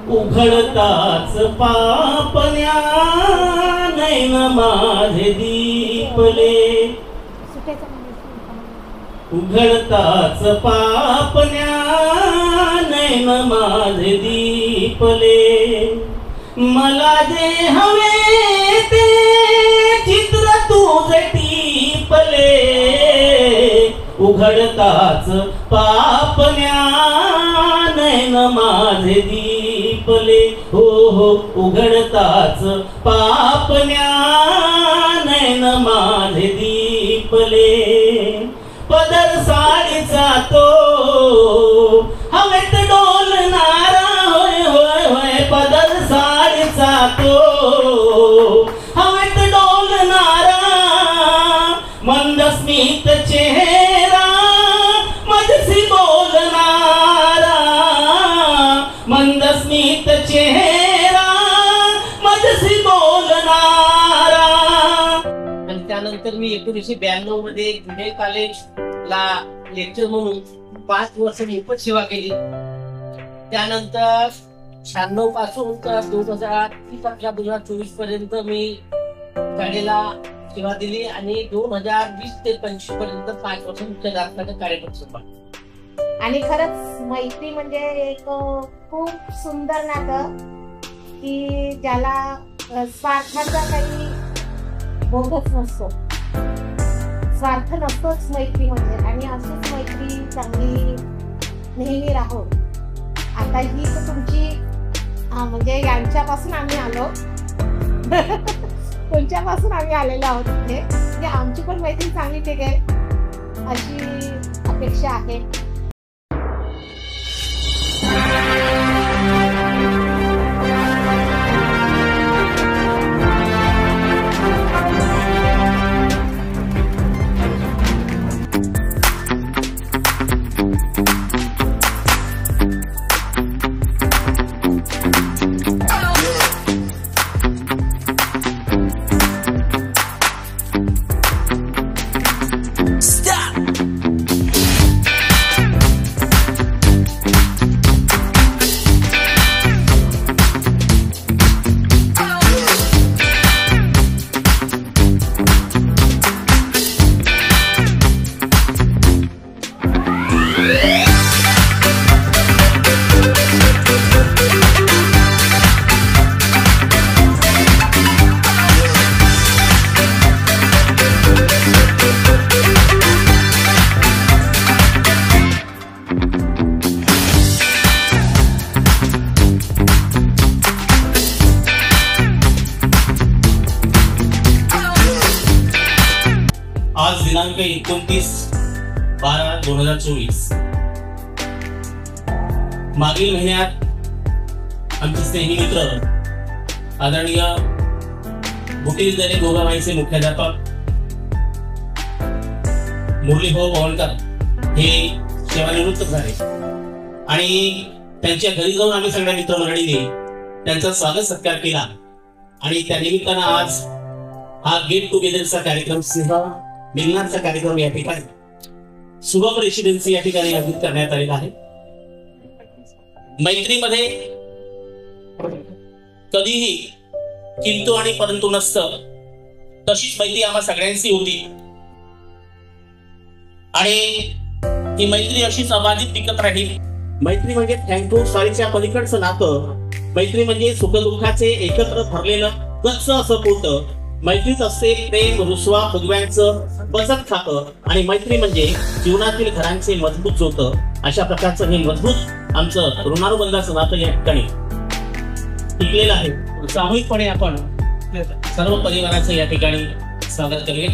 उघडताच पापण्या नैन माझे दीपले, उघडताच पापण्या नैन माझे दीपले, मला जे हवे ते चित्र तुझे टिपले, उघडताच पापण्या नैन माझे दीपले, हो हो उघडताच पापण्या नैन माझे दीपले, पदर साडीचा तो हवेत डोलणारा, होय होय होय पदर साडीचा तो हवेत डोलणारा, मंदस्मित चेहरा मजसी बोलणारा, मंदस्मित चेहरा मजसी बोलणारा. आणि त्यानंतर मी 1992 मध्ये जुने कॉलेजला लेक्चर म्हणून 5 वर्ष मोफत सेवा केली. त्यानंतर 96 पासून तर 2024 पर्यंत मी शाळेला सेवा दिली आणि 2020 ते 25 पर्यंत 5 वर्ष मुख्याध्यापकाचा कार्यक्रम सांभाळला. आणि खरंच मैत्री म्हणजे एक खूप सुंदर नातं की ज्याला स्वार्थाचा काही बोधच नसतो, स्वार्थ नसतोच मैत्री म्हणजे. आणि अशीच मैत्री चांगली नेहमी राहो. आता ही तर तुमची म्हणजे यांच्यापासून आम्ही आलो तुमच्यापासून आम्ही आलेलो आहोत इथे, म्हणजे आमची पण मैत्री चांगली टिकेल अशी अपेक्षा आहे. आज दिनांक 29/12/2024 मागील महिन्यात आमचे स्नेही मित्र आदरणीय बुटील दरे गोगाबाईचे मुख्याध्यापक मुरलीभाऊ पवनकर हे सेवानिवृत्त झाले आणि त्यांच्या घरी जाऊन आम्ही सगळ्या मित्रमंडळींनी त्यांचा स्वागत सत्कार केला. आणि त्या निमित्तानं आज हा गेट टुगेदरचा कार्यक्रम, मिलनाचा कार्यक्रम या ठिकाणी शुभम रेसिडेन्सी या ठिकाणी आयोजित करण्यात आलेला आहे. मैत्रीमध्ये कधीही किंतु आणि परंतु नसतं, तशीच मैत्री आम्हा सगळ्यांची होती आणि ही मैत्री अशीच अबाधित टिकत राहील. मैत्री म्हणजे थँक्यू सॉरीच्या पलीकडचं नातं. मैत्री म्हणजे सुखदुःखाचे एकत्र भरलेलं गच्च असं पोतं. मैत्रीच असते प्रेम, रुसवा, फुगव्यांचं बचत खातं. आणि मैत्री म्हणजे जीवनातील घरांचे मजबूत जोतं. अशा प्रकारचं हे मजबूत आमचं ऋणानुबंधाचं नातं या ठिकाणी टिकलेलं आहे. सामूहिकपणे आपण सर्व परिवाराचं या ठिकाणी स्वागत करूया.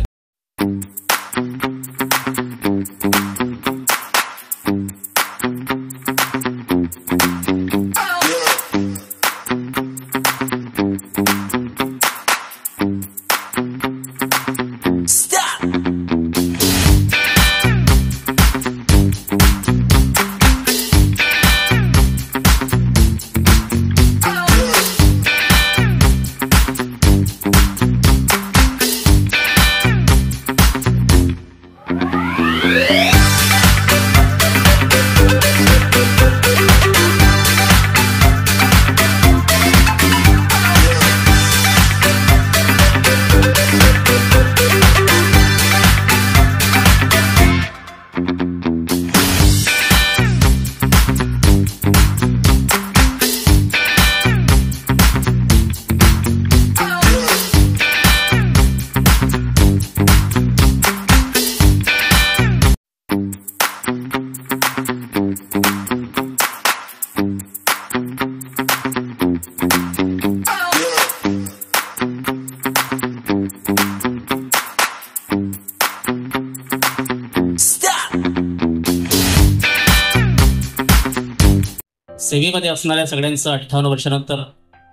सेवेमध्ये असणाऱ्या सगळ्यांचं 58 वर्षानंतर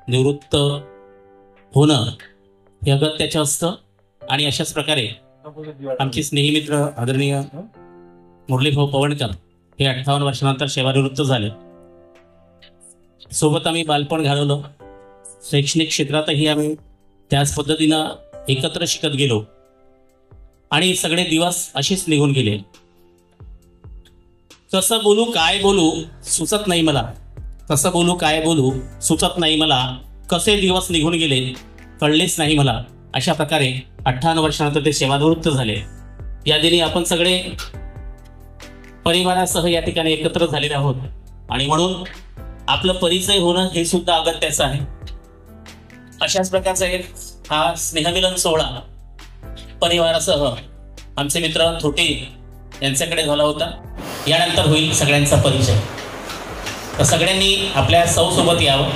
निवृत्त होणं हे अगत्याचं असतं. आणि अशाच प्रकारे आमचे स्नेही मित्र आदरणीय मुरलीभाऊ पवणकर हे 58 वर्षानंतर सेवानिवृत्त झाले. सोबत आम्ही बालपण घालवलं. शैक्षणिक क्षेत्रातही आम्ही त्याच पद्धतीनं एकत्र शिकत गेलो आणि सगळे दिवस असेच निघून गेले. कसं बोलू काय बोलू सुचत नाही मला, कसं बोलू काय बोलू सुचत नाही मला, कसे दिवस निघून गेले कळलेच नाही मला. अशा प्रकारे 58 वर्षानंतर ते सेवानिवृत्त झाले. या दिनी आपण सगळे परिवारासह या ठिकाणी एकत्र झालेले आहोत आणि म्हणून आपलं परिचय होणं हे सुद्धा अगत्याचं आहे. अशाच प्रकारचा एक हा स्नेहमिलन सोहळा परिवारासह आमचे मित्र थोटे यांच्याकडे झाला होता. यानंतर होईल सगळ्यांचा परिचय. तर सगळ्यांनी आपल्या सौसोबत यावं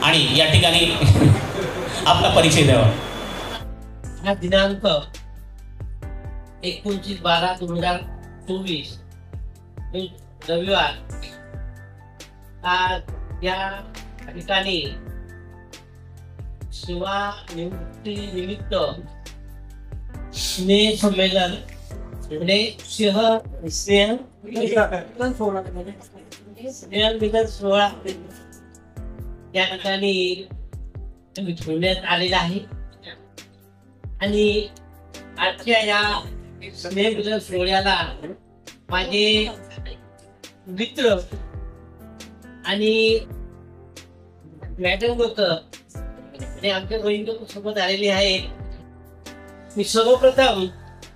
आणि या ठिकाणी आपला परिचय द्यावा. हा दिनांक 29/12/2024 रविवार आज या ठिकाणी सेवा निवृत्ती निमित्त स्नेह संमेलन स्नेह मिलन सोहळा या ठिकाणी ठेवण्यात आलेला आहे. आणि आजच्या या स्नेह मिलन सोहळ्याला माझे मित्र आणि मॅडम लोक आणि आमच्या बहिणी सोबत आलेले आहेत. मी सर्वप्रथम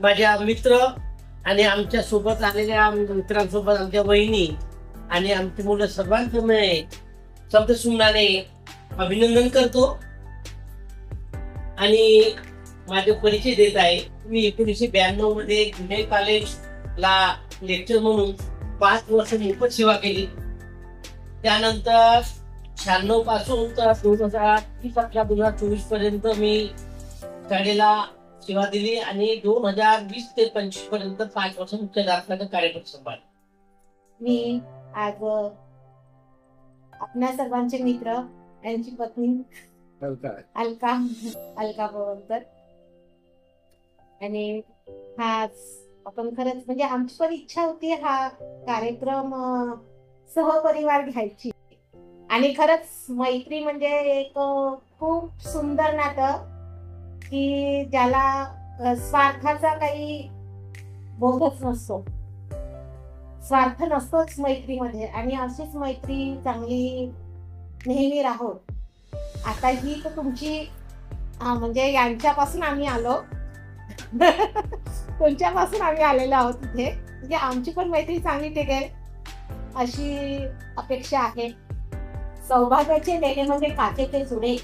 माझ्या मित्र आणि आमच्या सोबत आलेल्या मित्रांसोबत आमच्या बहिणी आणि आमची मुलं सर्वांचं मी शब्दसुमनाने अभिनंदन करतो आणि माझे परिचय देत आहे. मी 1992 मध्ये जुने कॉलेजला लेक्चर म्हणून 5 वर्ष मोफत सेवा केली. त्यानंतर 96 पासून तर 2023-2024 पर्यंत मी शाळेला सेवा दिली आणि 2020 ते 25 पर्यंत 5 वर्ष मुख्याध्यापकाचा कार्यक्रम सांभाळला. मी आज आपल्या सर्वांचे मित्र यांची पत्नी अलका पवनकर आणि हा आपण खरंच म्हणजे आमची पण इच्छा होती हा कार्यक्रम सहपरिवार घ्यायची. आणि खरंच मैत्री म्हणजे एक खूप सुंदर नातं की ज्याला स्वार्थाचा काही बोधच नसतो, स्वार्थ नसतोच मैत्रीमध्ये. आणि अशीच मैत्री चांगली नेहमी राहोत. आता ही तर तुमची म्हणजे यांच्यापासून आम्ही आलो तुमच्यापासून आम्ही आलेलो आहोत इथे. म्हणजे आमची पण मैत्री चांगली टिकेल अशी अपेक्षा आहे. सौभाग्याचे लेणे म्हणजे काचेचे चुडे,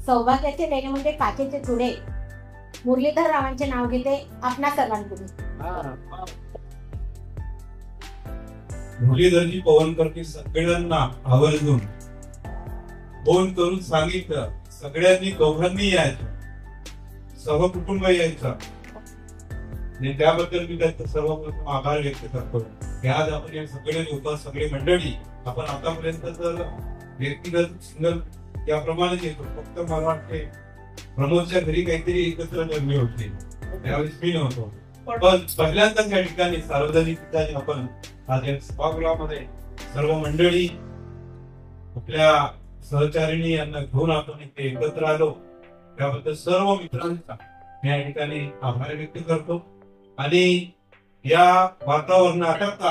सौभाग्याचे लेणे म्हणजे काचेचे चुडे. मुरलीधर रावांचे नाव घेते आपणा सर्वांपुढे. मुरलीधरजी पवनकर सगळ्यांना आवर्जून फोन करून सांगितलं सगळ्यांनी दोघांनी यायचं, सहकुटुंब यायचं. आणि त्याबद्दल मी त्यांचा सर्वप्रथम आभार व्यक्त करतो. आज आपण हे सगळे लोक सगळे मंडळी आपण आतापर्यंत तर व्यक्तिगत सिंगल याप्रमाणे येतो. फक्त मला वाटते प्रमोदच्या घरी काहीतरी एकत्र जन्मे होते त्यावेळेस मी नव्हतो. पण पहिल्यांदाच या ठिकाणी सार्वजनिक ठिकाणी आपण सभागृहामध्ये सर्व मंडळी आपल्या सहचारिणी यांना घेऊन आपण इथे एकत्र आलो. त्याबद्दल सर्व मित्रांचा मी या ठिकाणी आभार व्यक्त करतो. आणि या वातावरणात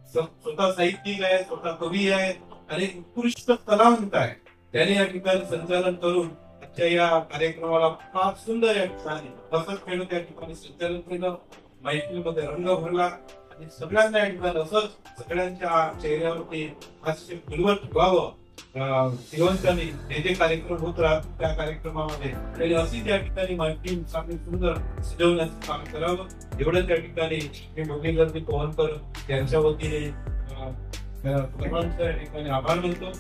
स्वतः साहित्यिक आहे, स्वतः कवी आहे आणि उत्कृष्ट कलावंत आहे. त्याने या ठिकाणी संचालन करून आजच्या या कार्यक्रमाला फार सुंदर या ठिकाणी हसत खेळत या ठिकाणी संचालन केलं. मैत्रीमध्ये रंग भरला आणि सगळ्यांना या ठिकाणी असंच सगळ्यांच्या चेहऱ्यावरती हास्य फुलवत व्हावं. श्रीवंतांनी जे कार्यक्रम होत राहत त्या कार्यक्रमामध्ये आणि अशीच या ठिकाणी माहिती चांगली सुंदर सजवण्याचं काम करावं एवढं त्या ठिकाणी हे मुरलीधरजी पवनकर यांच्या वतीने सर्वांचं या ठिकाणी आभार मानतो.